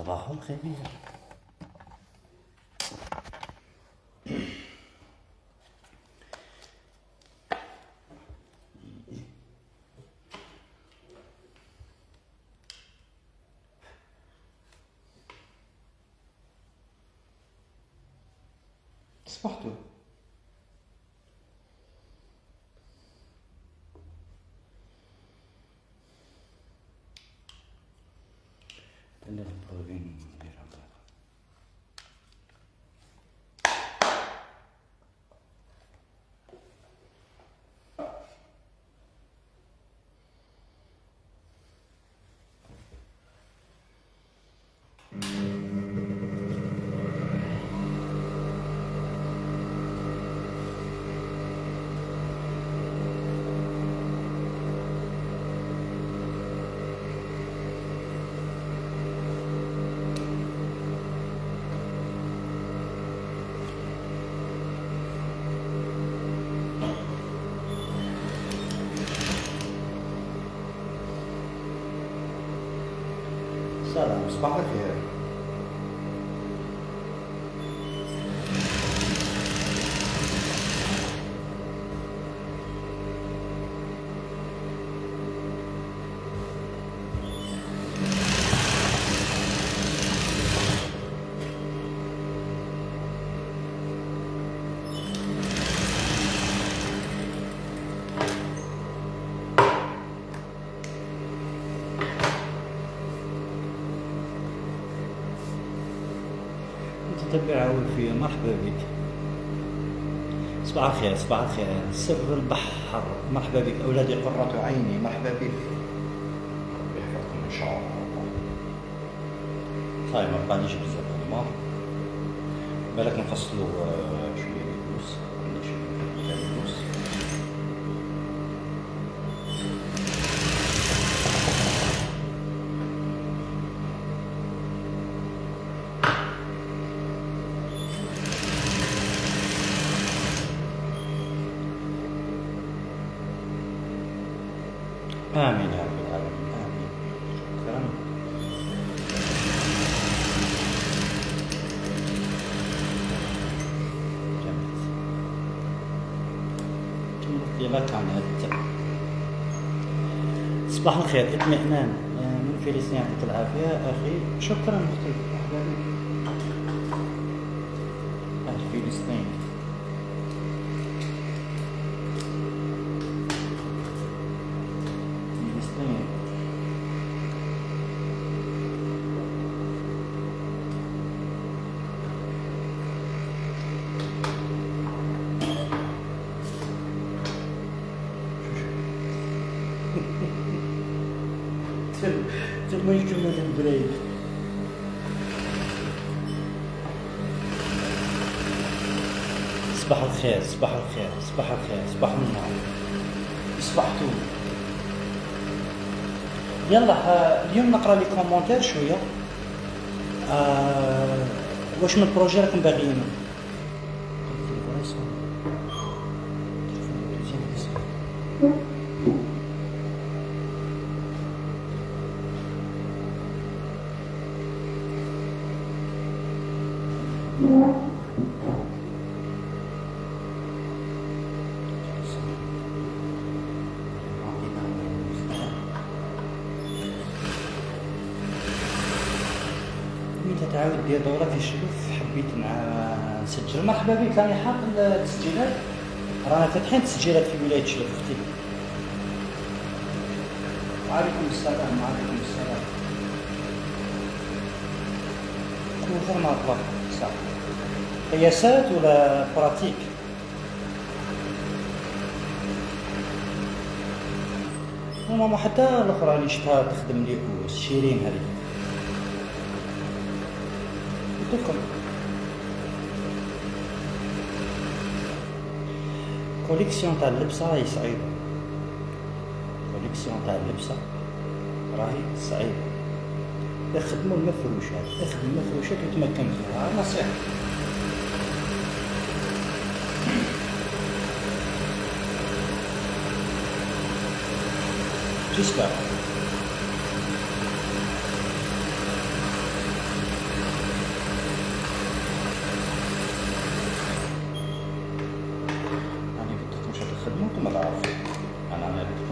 صباح الخير. صبحتو انا البروفين نديرها بعدا. سلام، صباح الخير. تتبع فيا. مرحبا بك. صباح الخير، صباح الخير. سر البحر، مرحبا بك. أولادي قرة عيني، مرحبا بك. ربي يحفظكم إن شاء الله. صاي ما بقاليش بزاف الماء، بالك نفصلو شوية الفلوس. عندي شوية الفلوس. آمين يا رب العالمين، آمين. شكرا. جميل. يلا كانت. صباح الخير، اطمئنان من فلسطين، يعطيك العافية أخي. شكرا أختي، مرحبا بك. أهل فلسطين. ثم يكمل البريد. صباح الخير، صباح الخير، صباح الخير، صباح النور. صبحتو. يلا اليوم نقرا لي كومونتير شويه. واش من بروجي راكم باغيينه؟ تعاود دير دورة في الشلوف. حبيت نسجل. مرحبا بك. راني حاط التسجيلات، رانا فاتحين تسجيلات في ولاية شلوف اختي. وعليكم السلام. وعليكم السلام. كون ما أطلق صح قياسات ولا براتيك؟ ماما حتى الأخرى اللي شفتها تخدم لي شيرين هذه لكم. كوليكسيون تاع اللبسة راهي صعيبة. كوليكسيون تاع اللبسة راهي صعيبة. اخدموا المفروشات، اخدموا المفروشات وتمكن فيها. نصيحة. J'espère.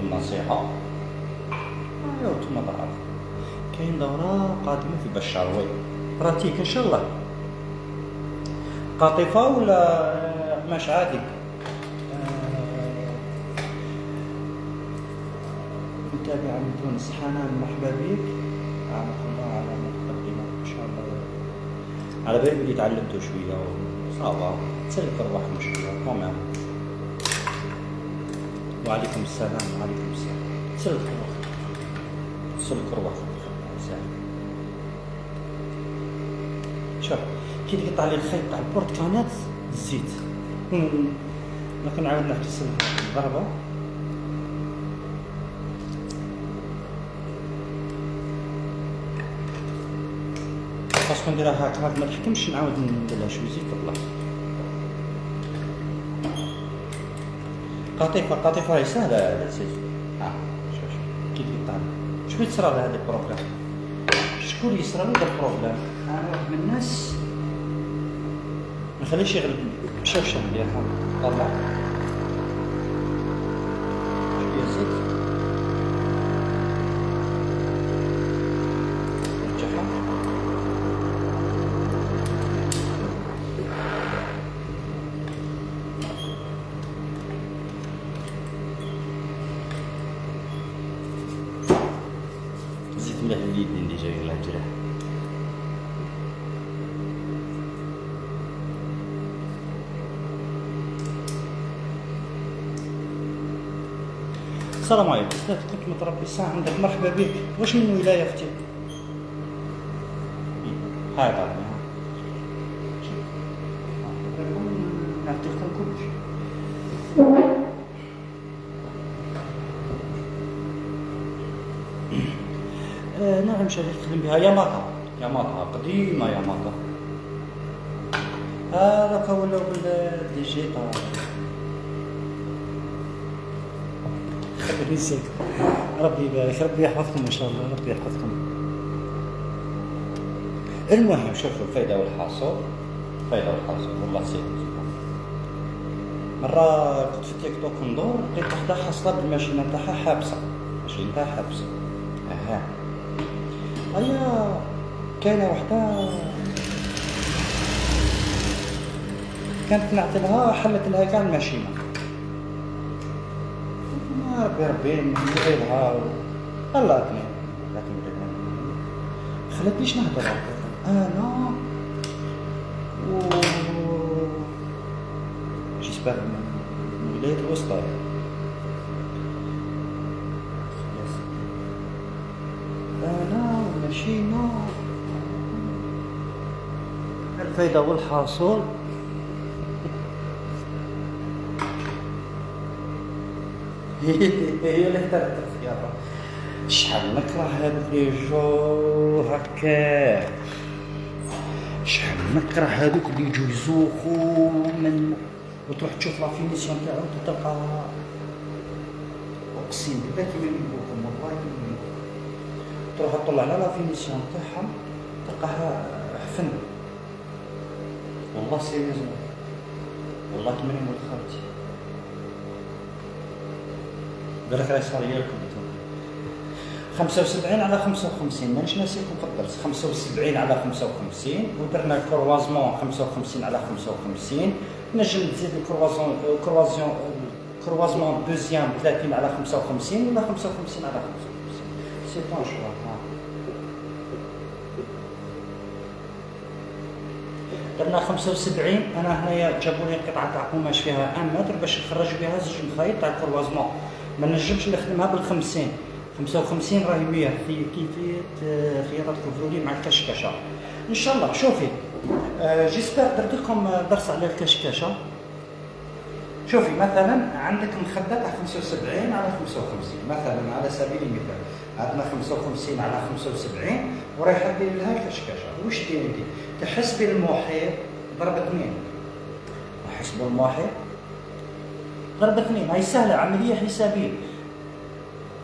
النصيحة. أيوا نتوما برا كاين دورة قادمة في بشاروي براتيك إن شاء الله. قاطفة ولا قماش عادي؟ متابعة من تونس حنان مرحبا بك. أعانك الله على مقدمة إن شاء الله. على بالي بلي تعلمتو شوية صافا تسلك رواحكم شوية كومام. وعليكم السلام وعليكم السلام. تسلك رواحكم تسلك رواحكم شوف كي تقطع لي الخيط تاع البورتكانات الزيت لكن نعاود نحتسب الضربة. خاصكم نديرها هكا ما تحكمش نعاود نديرها شويه زيت تطلع. قاطفة راهي سهلة لا تزيد. شوف كي تقطع شكون يصرى له هذا البروبليم؟ شكون يصرى له هذا البروبليم؟ أنا واحد من الناس ما خليش يغلبني. شوف مليحة طلع شوية زيت رجعها. زيت مليح اليدين اللي جاي الله يجرح. السلام عليكم. كنت متربي ساعة عندك مرحبا بك. واش من ولاية اختي؟ هاي بعد نعطي لكم كلش. نعم شريك نخدم بها ياماتا قديمة ياماتا. هذاك ولاو بالديجيتال. نسيت. ربي يبارك ربي يحفظكم ان شاء الله ربي يحفظكم. المهم شوفوا الفايدة والحاصل والله سيد. مرة كنت في تيك توك ندور لقيت وحدة حاصلة بالماشينة نتاعها حابسة. الماشينة نتاعها حابسة. هيا كاينة وحدة كانت نعطيلها حلت لها كاع الماشينة. ربي نديرها طلعتني خلتنيش نهضر انا و جيسبر من ولاية الوسطى. انا ومشينا الفايدة والحاصل. هي اللي اختارت الخيارة. شحال نكره هادوك لي يجو هكا. شحال نكره هادوك اللي يجو يزوقو من وتروح تشوف لا فينيسيون تاعو تلقى اقسم بالله كيما نقولكم والله كيما تروح تطلع على لا فينيسيون تاعها تلقاها حفن. والله سيريزمون والله كيما نقول خالتي قالك راهي صار ليا الكمبيوتر 75 على 55 مانيش ناسيكم في الدرس. 75 على 55 ودرنا الكروازمون 55 على 55. نجم تزيد الكروازمون دوزيام 30 على 55 ولا 55 على 55 سي طون شوا. درنا 75. انا هنايا جابوني قطعه تاع قماش فيها 1 متر باش نخرج بها زوج مخايط تاع الكروازمون. ما نجمش نخدمها بال50. 55 راهي 100 في كيفية خياطة الكفرولي مع الكشكشة ان شاء الله. شوفي جيسبر درت لكم درس على الكشكشة. شوفي مثلا عندك مخدة تاع 75 على 55 مثلا على سبيل المثال عندنا 55 على 75 ورايحة دير لها الكشكشة. واش ديري انت؟ تحسبي المحيط ضرب 2. نحسبوا المحيط ضرب 2. هاي سهلة عملية حسابية.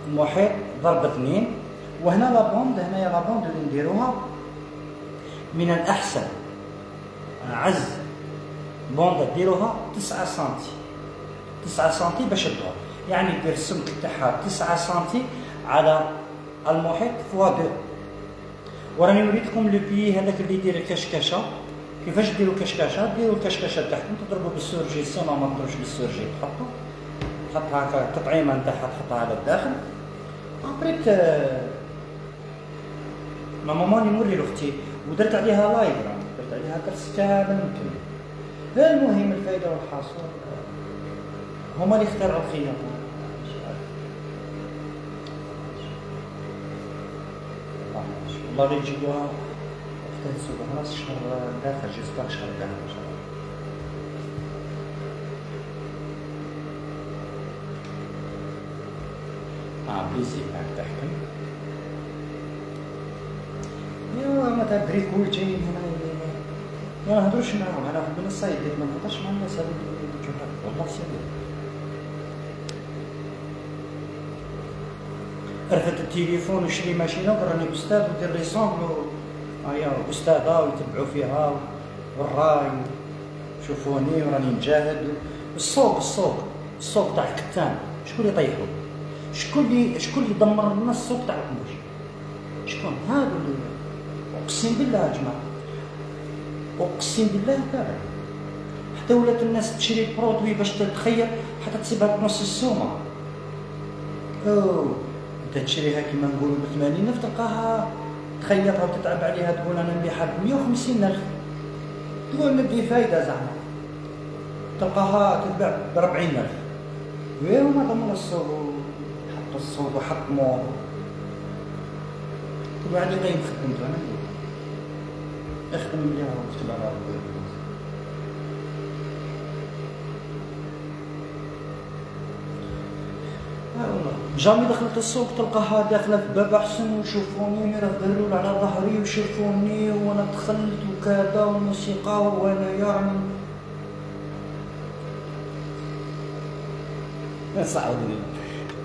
المحيط ضرب 2 وهنا لابوند. هنايا لابوند اللي نديروها من الأحسن أعز بوند ديروها 9 سنتي 9 سنتي باش تدور. يعني دير السمك تاعها 9 سنتي على المحيط فوا 2. وراني وريتكم لو بيي هذاك اللي يدير الكشكشه. كيفاش ديروا الكشكشه؟ ديروا الكشكشه تاعكم تضربوا بالسورجي، سما ما تضربوش بالسورجي، تحطها هكا التطعيمه نتاعها تحطها على الداخل. ابريت ماما نوري لاختي ودرت عليها لايف، درت عليها درس كامل مكمل. المهم الفائده والحاصل هما اللي اخترعوا الخياطه. والله غير يجيبوها وقت السوق خلاص شهر داخل جيسبر شهر داخل ان شاء الله. بليزي معك تحكم. ايوا مثلا بريكول جايين هنا ما نهضروش معاهم، انا من الصيد ما نهضرش مع الناس هذوك الجهال والله سيريو. رفدت التليفون وشري ماشينه وراني استاذ ودير لي سامبل هيا استاذه ويتبعوا فيها والراي شوفوني وراني نجاهد. السوق تاع الكتان شكون اللي طيحو؟ شكون اللي دمر لنا السوق تاع الكمبوش؟ شكون هادو اللي اقسم بالله يا جماعه، اقسم بالله تاعي حتى ولات الناس تشري برودوي باش تتخيل حتى تسيبها بنص السومه. انت تشريها كيما نقولوا ب80,000 تلقاها تخيطها وتتعب عليها تقول انا نبيعها ب150,000 تقول نبي فايده زعما تلقاها تتباع ب40,000. وما ضمن السوق حط الصوت وحط مور كل واحد يقيم خدمته. انا نقول اخدم مليح وكتب على ربي. والله جامي دخلت السوق تلقاها داخله في باب احسن وشوفوني راه داروا على ظهري وشوفوني وانا دخلت وكذا والموسيقى وانا يعني صعب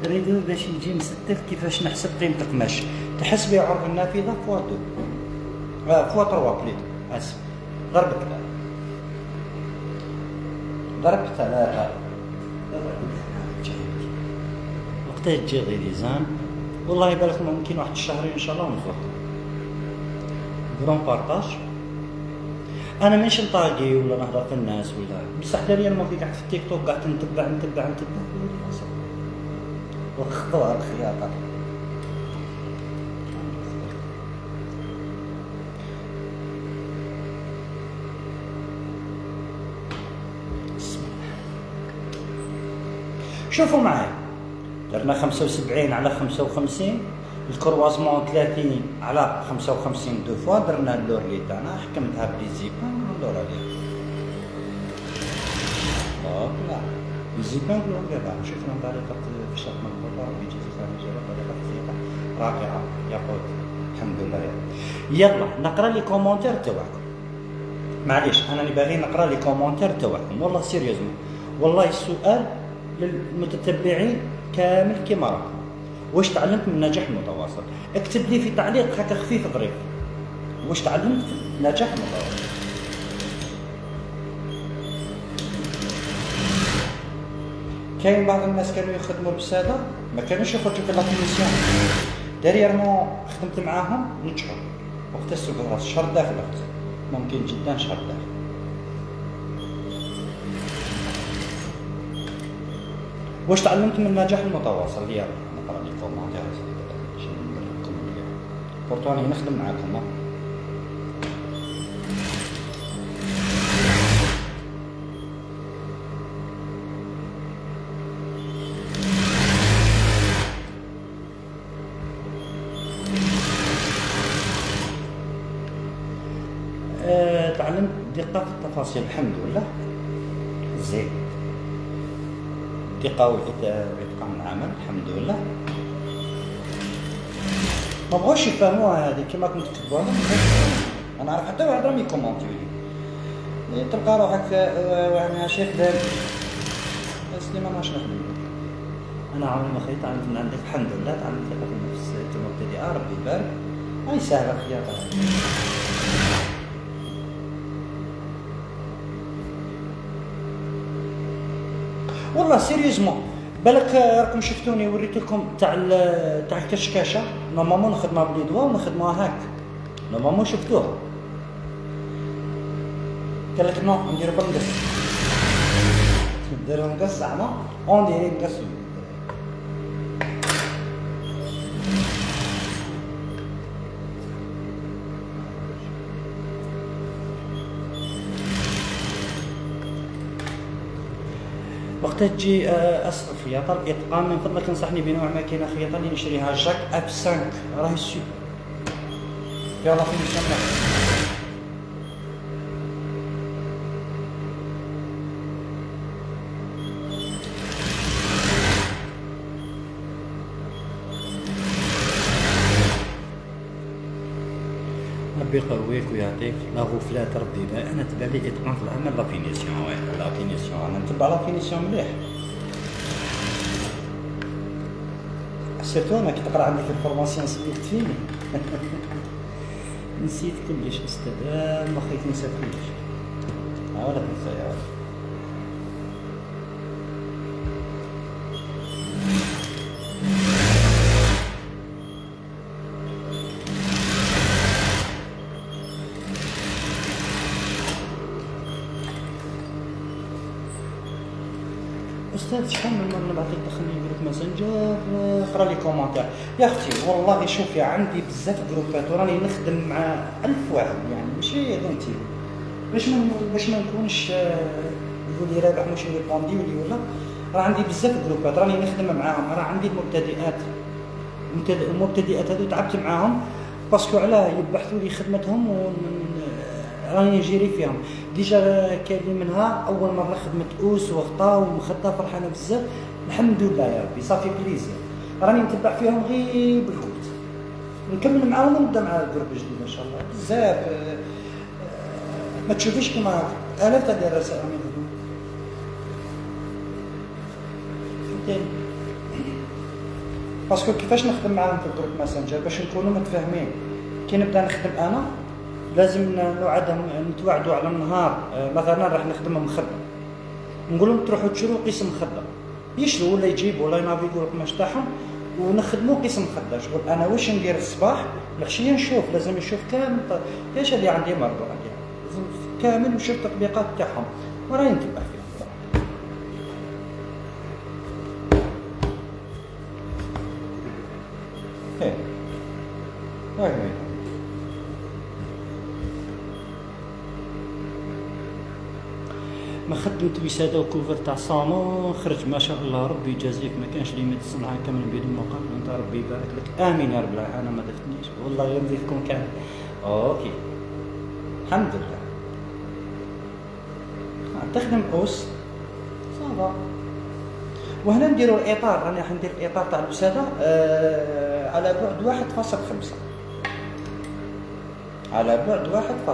نريدو باش نجي نستف كيفاش نحسب قيمة القماش. تحس بها عرض النافذة فوا 2 فوا 3 بليت اسف ضرب 3 وقتاش تجي غيريزان والله بالك ممكن واحد الشهرين ان شاء الله ونزور كرون بارطاج. انا مانيش نطاقي ولا نهضر في الناس ولا بصح داري انا قاعد في التيك توك قاعد نتبع وخطوها الخياطة. شوفوا معايا درنا 75 على 55 الكروازمون 30 على 55 دو فوا درنا اللورلي تاعنا حكمتها بلي زيبان ندور عليها. لا الزيبان دابا شفنا طريقة في شرط من الخضار ويجي في خارج طريقة دقيقة رائعة يقود الحمد لله. يلا نقرا لي كومونتير تاعكم معليش انا باغي نقرا لي كومونتير تاعكم والله سيريوزمون. والله السؤال للمتتبعين كامل كيما راكم واش تعلمت من النجاح المتواصل؟ اكتب لي في تعليق هكا خفيف ظريف واش تعلمت من النجاح المتواصل. كاين بعض الناس كانوا يخدموا بساده ما كانوش يخرجوا في لابليسيون ديرييرمون خدمت معاهم نجحوا وقت السوق راس شهر داخل ممكن جدا شهر داخل. واش تعلمت من النجاح المتواصل؟ يلا نقرا لي كومونتير شنو ندير لكم اليوم بورتوني نخدم معاكم. تعلمت دقة في التفاصيل الحمد لله زين دقة وإتقان العمل الحمد لله. ما بغوش يفهموها هذه كما كنت تكتبوها انا عارف حتى واحد راهم يكومونتيو لي تلقى روحك وانا شيخ دار بس لي ما ماش نخدم. انا عمري ما خيط تعلمت من عندك الحمد لله تعلمت ثقة في النفس كمبتدئة ربي يبارك هاي سهلة الخياطة. والله سيريوزمون بالك راكم شفتوني وريت لكم تاع الكشكاشه نورمالمون نخدمها بلي دوا ونخدموها هاك نورمالمون شفتوها قال لك نو نديرو بالمقص نديرو مقص زعما اون ديري مقص وقت تجي اصرف خياطه الاتقان من فضلك انصحني بنوع ماكينه خياطه اللي نشريها جاك اب 5 راهي سوبر يلا في الجنة. ربي يقويك ويعطيك لا غفلات ربي انا تبع لي اتقان في العمل لا فينيسيون لا فينيسيون انا نتبع لا فينيسيون مليح سيرتو انا كي تقرا عندي في الفورماسيون سميت فيني نسيت كلش استاذ ما خيت نسيت كلش ولا تنسى يا ولد استاذ شحال من مره نبعث لك دخلني جروب ماسنجر اقرا لي كومونتير يا اختي والله شوفي عندي بزاف جروبات وراني نخدم مع 1000 واحد يعني ماشي ظنتي باش ما نكونش يقول لي رابح ماشي ريبونديو لي ولا راه عندي بزاف جروبات راني نخدم معاهم راه عندي المبتدئات هذو تعبت معاهم باسكو علاه يبحثوا لي خدمتهم راني نجيري فيهم ديجا كاين منها اول مره خدمت اوس وخطا ومخطا فرحانه بزاف الحمد لله يا ربي صافي بليزير راني نتبع فيهم غير بالكود نكمل معاهم ونبدا مع الجروب الجديد ان شاء الله بزاف ما تشوفيش كيما الاف تاع الرسائل راني نخدم فهمتني باسكو كيفاش نخدم معاهم في الجروب ماسنجر باش نكونوا متفاهمين كي نبدا نخدم انا لازم نتواعدوا على النهار مثلا راح نخدم مخدم نقول لهم تروحوا تشروا قسم خدم يشروا ولا يجيبوا ولا ينافيقوا القماش تاعهم ونخدموا قسم خدام شغل انا واش ندير الصباح العشيه نشوف لازم نشوف كامل ايش اللي عندي مرضو عندي لازم كامل نشوف التطبيقات تاعهم وراني نتبع فيهم هاي ما خدمت وساده وكوفر تاع صالون خرج ما شاء الله ربي يجازيك ما كانش لي ميديسن معاك كامل بدون مقابل انت ربي يبارك لك امين يا رب العالمين انا ما دفتنيش والله يرضيكم كامل اوكي الحمد لله تخدم اوس صافا وهنا نديروا الاطار راني راح ندير الاطار تاع الوساده على بعد 1.5 على بعد 1.5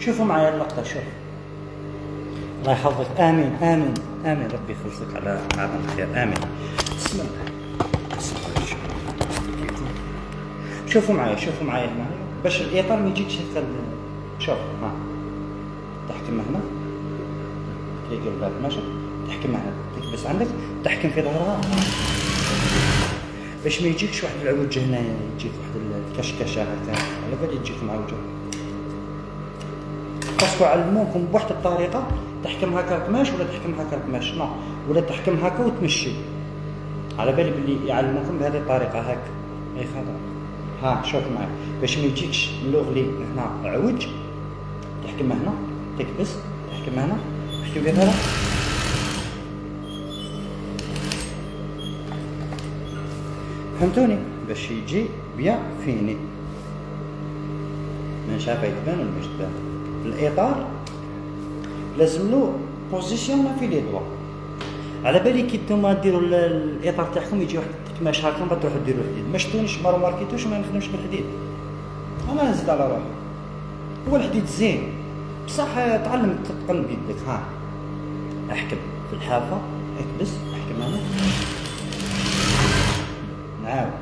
شوفوا معايا اللقطة شوف الله يحفظك آمين آمين آمين ربي يخلصك على معظم الخير آمين بسم الله شوفوا معايا هنا باش الإطار ما يجيكش هكا شوف ها تحكم هنا تلقى الباب ماشي تحكم هنا تكبس عندك تحكم في ظهرها باش ما يجيكش واحد العوج هنا يجيك واحد الكشكشه هكا على بالي تجيك معوجه باسكو علموكم بواحد الطريقه تحكم هكا القماش ولا تحكم هكا القماش نو ولا تحكم هكا وتمشي على بالي بلي يعلموكم بهذه الطريقه هكا اي خطا ها شوف معايا باش ما يجيكش اللغلي هنا عوج تحكم هنا تكبس تحكم هنا تحكم في هذا فهمتوني باش يجي بيان فيني ما شافه يتبان ولا مش تبان الاطار لازم له بوزيسيون في لي دوا على بالي كي نتوما ديروا الاطار تاعكم يجي واحد التكماش هكا من بعد تروحوا ديروا الحديد، ما شفتونيش ما ماركيتوش ما نخدمش بالحديد، انا نزيد على روحي. هو الحديد زين بصح تعلم تتقن بيدك. ها احكم في الحافه، اكبس، احكم هنا، نعاود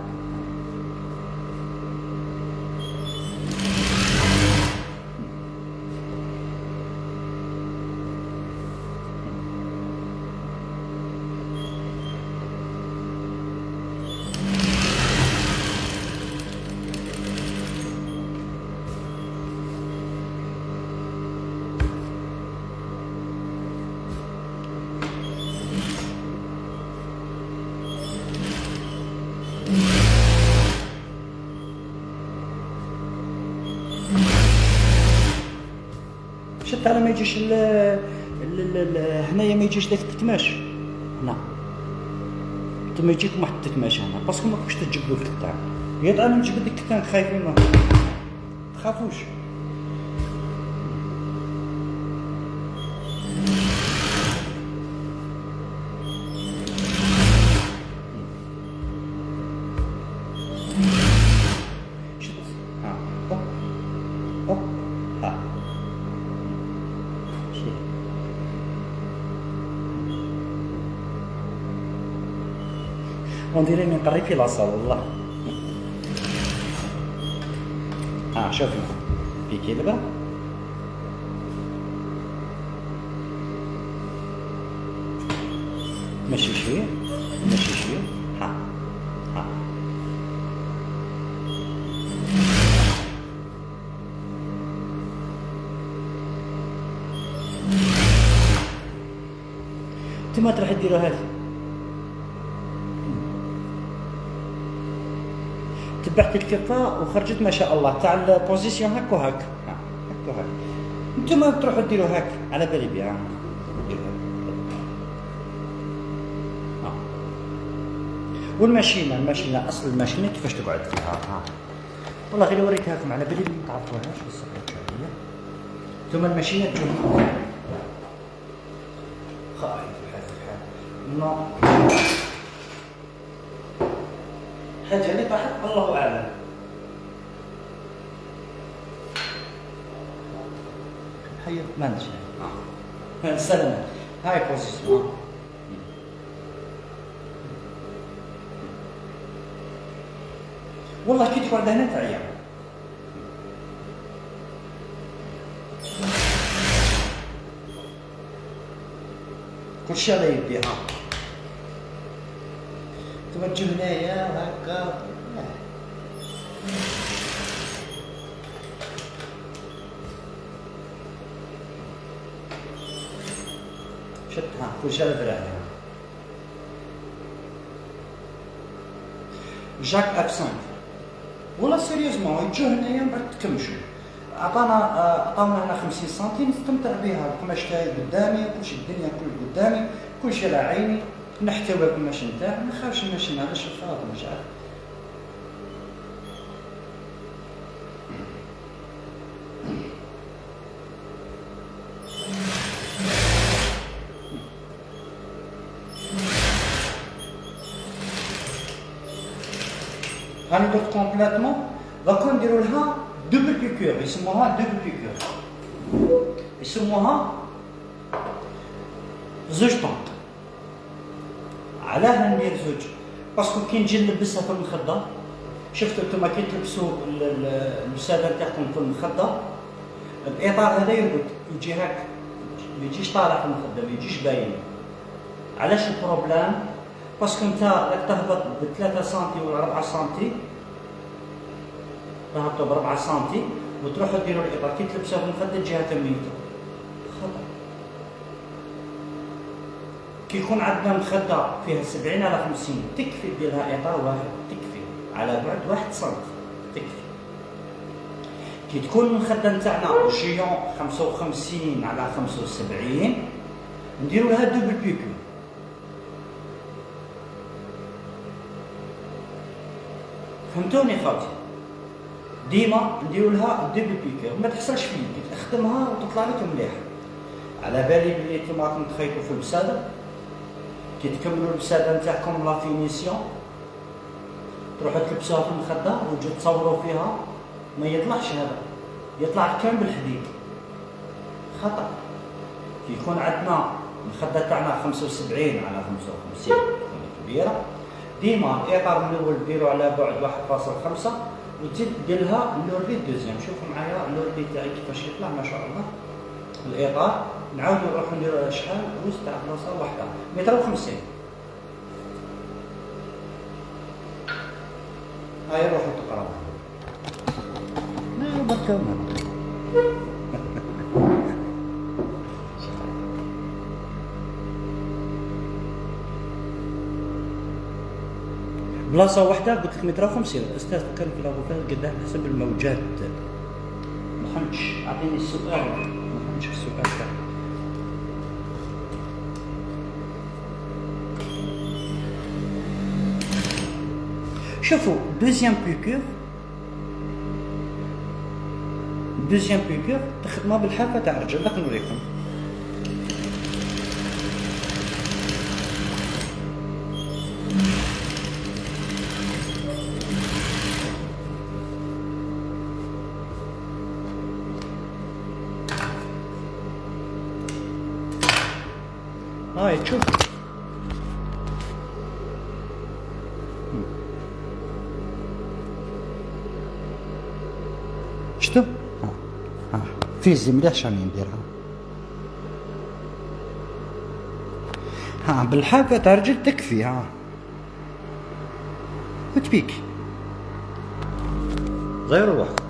شفت على ما يجيش هنايا ما يجيش داك التكماش هنا، نتوما يجيكم واحد التكماش هنا باسكو ماكوش تجبدوا الكتان، يا انا نجبد الكتان خايفين ما تخافوش. شفت ها هوب هوب ها ونديري من قريب في لاصه والله. شوفي بيكي دابا ماشي شويه ماشي شويه، ها ها نتوما تروحو ديرو هذه، تبعت الكفه وخرجت ما شاء الله تاع البوزيسيون هاك وهاك، هاك وهاك. نتوما تروحوا ديروا هاك على بالي بها. والماشينه اصل الماشينه كيفاش تقعد فيها. والله غير وريتها لكم على بالي ما تعرفوهاش بصح شويه. نتوما الماشينه تجون خايف نو حاجه اللي طاحت الله اعلم. حي ما ندري السلامة هاي بوزيسيون. والله كي تقعد هنا تعيا. كل شيء على يدي. توجه هنايا هكا شد كل شيء على ذراعي. جاك ابسنت والله سيريوزمون يجوا هنايا من بعد تكمشوا. عطاونا هنا 50 سنتيم نستمتع بها. القماش تاعي قدامي كلشي الدنيا كل قدامي كلشي على عيني نحتوي القماش نتاعي ما نخافش الماشين هذا شفاف مش عارف. غندير كومبليتمون دوكا نديرو لها دوبل بيكور يسموها دوبل بيكور يسموها زوج طنط. علاه ندير زوج باسكو كي نجي نلبسها في المخده شفتوا نتوما كي تلبسوا الوساده تاعكم في المخده الاطار هذا يرقد يجي هاك ما يجيش طالع في المخده ما يجيش باين. علاش البروبليم؟ باسكو نتا راك تهبط ب 3 سنتي ولا 4 سنتي تهبطوا ب 4 سنتي وتروحوا ديروا الاطار كي تلبسوه في المخده الجهه ميته خطا. كي يكون عندنا مخده فيها 70 على 50 تكفي ديرها اطار واحد تكفي على بعد 1 سنتي تكفي. كي تكون المخده نتاعنا جيون 55 على 75 نديروا لها دوبل بيكو. فهمتوني خاوتي؟ ديما نديروا لها دوبل بيكو ما تحصلش فيه كي تخدمها وتطلع لك مليح. على بالي بلي نتوما راكم تخيطوا في البساده كي تكملوا البساده نتاعكم لا فينيسيون تروحوا تلبسوها في المخده وتجوا تصوروا فيها، ما يطلعش هذا، يطلع كامل بالحديد. خطأ. كي يكون عندنا المخده تاعنا 75 على 55 تكون كبيره، ديما الاطار من الاول ديروا على بعد 1.5 وتزيد دير لها اللوردي الدوزيام. شوفوا معايا اللوردي تاعي كيفاش يطلع ما شاء الله. الاطار نعاودو نروحو نديرو شحال جوج تاع بلاصه واحده 1.50 متر. هاي روحو تقراو. لا بركة بلاصة واحدة قلت لك 1.50 متر. الأستاذ كان في الغرفة قداه حسب الموجات. ما فهمتش، أعطيني السؤال. ما فهمتش السؤال تاعك. شوفوا دوزيام بيكور تخدمها بالحافة تاع الرجل. راك نوريكم. هاي تشوف شتو فيزي مليح شاني نديرها. بالحافة تاع رجل تكفي. وتبيك غير واحد.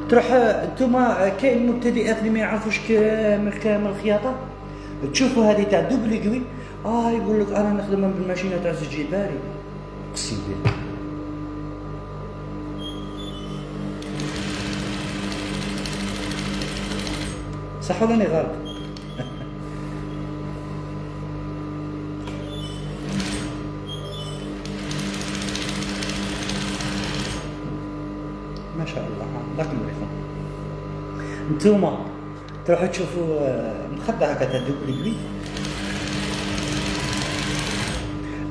تروح انتوما كاين المبتدئات اللي ما يعرفوش كامل الخياطه، تشوفوا هذه تاع دوبليغوي يقول لك انا نخدمها بالماشينه تاع زيت جباري. اقسم بالله صح ولا اني غلط؟ ما شاء الله. راك نوريكم نتوما تروحوا تشوفوا مخده هكا تاع دوبليغوي.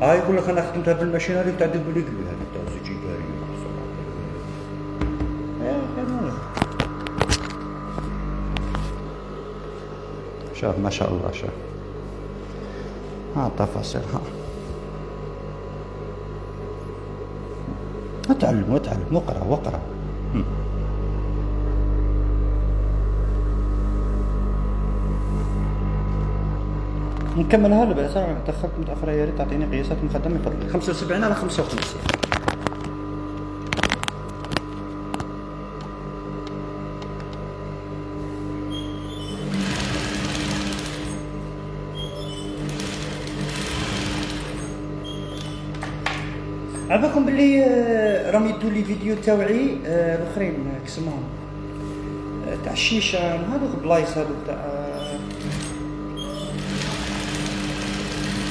يقول لك انا خدمتها بالماشينه تاع دوبليغوي هذا تاع زيت جباري. شوف ما شاء الله. شوف التفاصيل. اتعلم واقرا. نكملها له بس انا تاخرت متاخر. يا ريت تعطيني قياسات المخدة من فضلك. 75 على 55. عباكم باللي راهم يدوا لي فيديو تاوعي الاخرين كسمهم تاع الشيشه هذوك بلايص هذوك تاع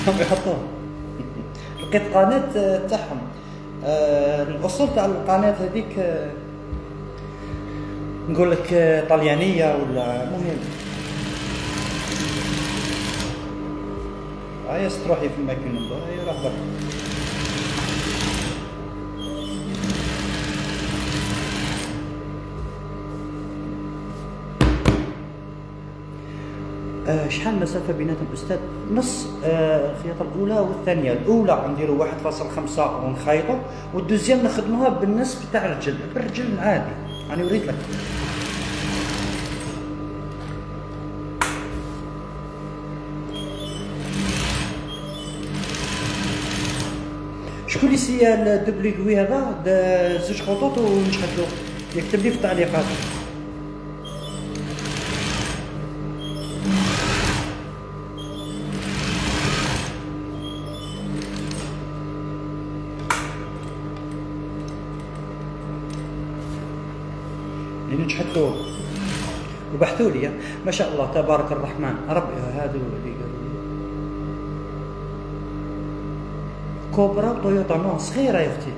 هم يحطوهم. لقيت قناه تاعهم. الاصول تاع القناه هذيك نقول لك طليانيه ولا المهم. هاي تروحي في الماكينه هاي راح برا. شحال المسافة بيناتهم أستاذ؟ نص الخياطة الأولى والثانية. الأولى نديرو 1.5 ونخيطو، والدوزيام نخدموها بالنسبة تاع الرجل، بالرجل العادي. أنا وريت لك. شكون اللي سي الدوبليغوي هذا؟ زوج خطوط ونشحدلو، يكتب لي في التعليقات. اللي نجحتو وبحثوا لي ما شاء الله تبارك الرحمن. ربي هذا اللي كوبرا تويوتا نو صغيره يا اختي.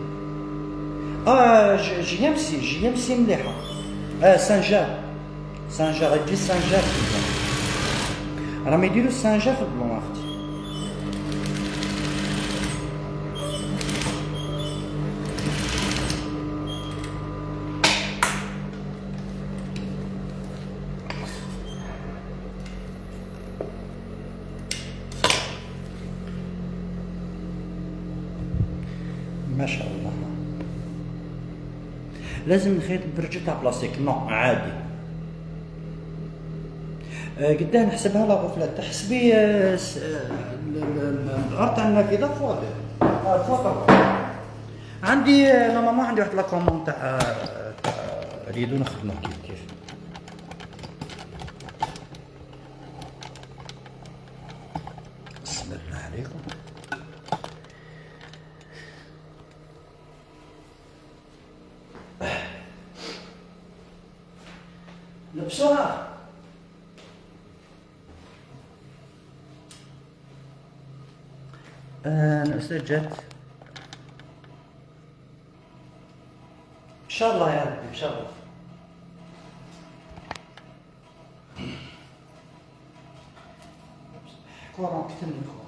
جي ام سي مليحه. سانجار يجي سانجار. راهم يديروا السانجا في البلون اختي. ما شاء الله. لازم نخيط برجة تاع بلاستيك نو عادي. قداه نحسبها لا غفلة تحسبي الغرض تاع النافذة فوق. عندي نورمالمون عندي واحد لاكوموند تاع ريدو نخدموه كيف. بسم الله عليكم. لبسوها. الأستاذ جات إن شاء الله يا ربي إن شاء الله. كورة أكثر من كورة.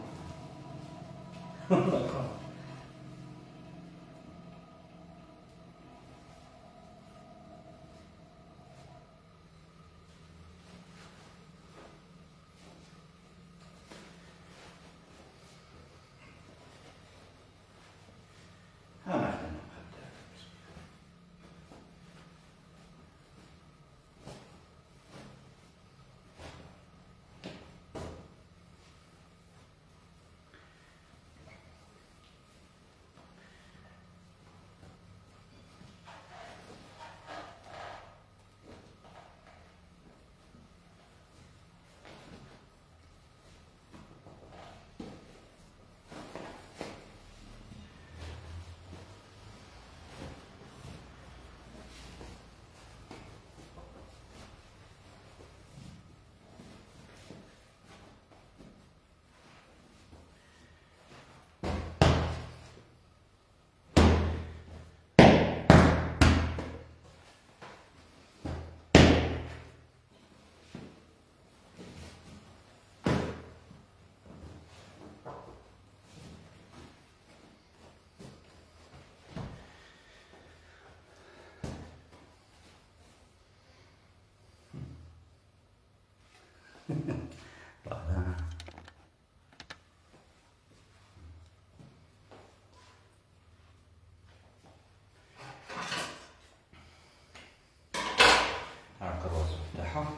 هاك الراس تاعها.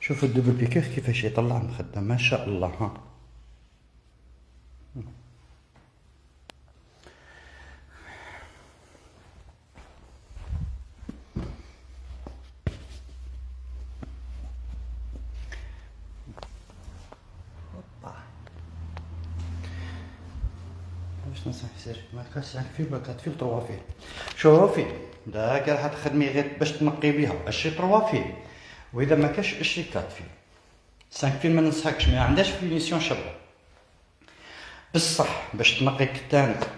شوفوا الدبل بيكير كيفاش يطلع مخدة ما شاء الله. ها باش ننصح يسير ما كاش فيه باكات فيه طروا فيه. شوفي داك راح تخدمي غير باش تنقي بها الشي طروا فيه، واذا ما كاش الشي كات فيه 5 فيل. ما ننصحكش ما عندهاش فينيسيون شابه بصح باش تنقي كتانك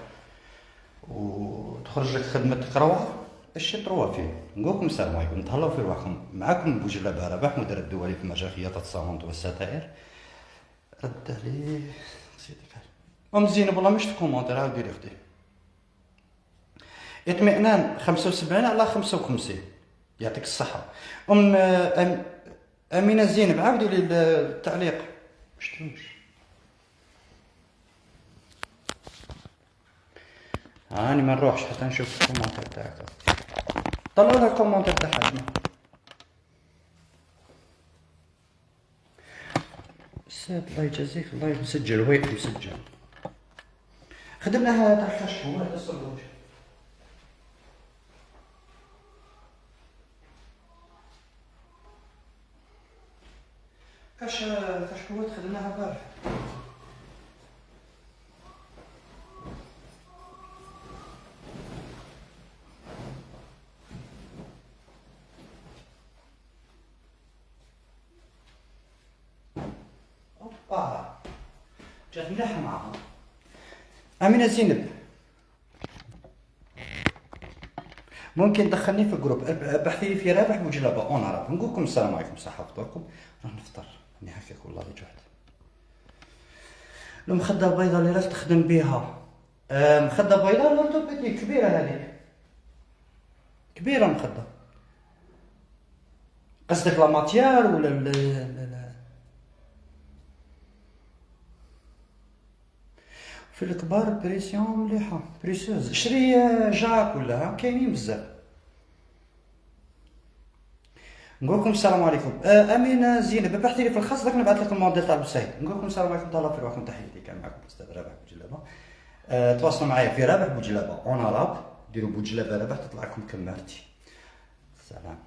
وتخرج لك خدمتك روعه. الشي طروا فيه. نقولكم السلام عليكم، تهلاو في رواحكم. معاكم بوجلابه رباح مدير الدولي في مجال خياطه الصالون والستائر. رد عليه سيدك زينب والله مش في كومونتير. عاود ديري اختي اطمئنان 75 على 55 يعطيك الصحة. أمينة زينب عاودي لي التعليق مشتروش. هاني ما نروحش حتى نشوف الكومونتير تاعك. طلعوا لها الكومونتير تاعها. ساد الله يجازيك الله مسجل ويك مسجل. خدمناها تاع 3 شهور هذا الصبوج. كاش قوات خدمناها البارح. جات مليحه معاها. امينه زينب ممكن دخلني في الجروب، بحثي لي في رابح بوجلابه اونرابل. نقول لكم السلام عليكم، صحه فطوركم، راح نفطر. راني هكاك والله جوعت. المخده البيضاء اللي راك تخدم بيها، مخده بيضاء ولا توبيتي كبيره؟ هذيك كبيره مخده. قصدك لا ماتيار ولا لا؟ في الكبار بريسيون مليحه، بريسيوز. شري جاك ولا كاينين بزاف. نقول لكم السلام عليكم. امين زينب بحثي لي في الخاص، داك نبعث لكم الموديل تاع الوسائل. نقول لكم السلام عليكم، تهلاو في رواحكم، تحياتي. كان معكم الاستاذ رابح بوجلابه. تواصلوا معايا في رابح بوجلابه اونراب، ديروا بوجلابه رابح تطلع لكم كمارتي. سلام.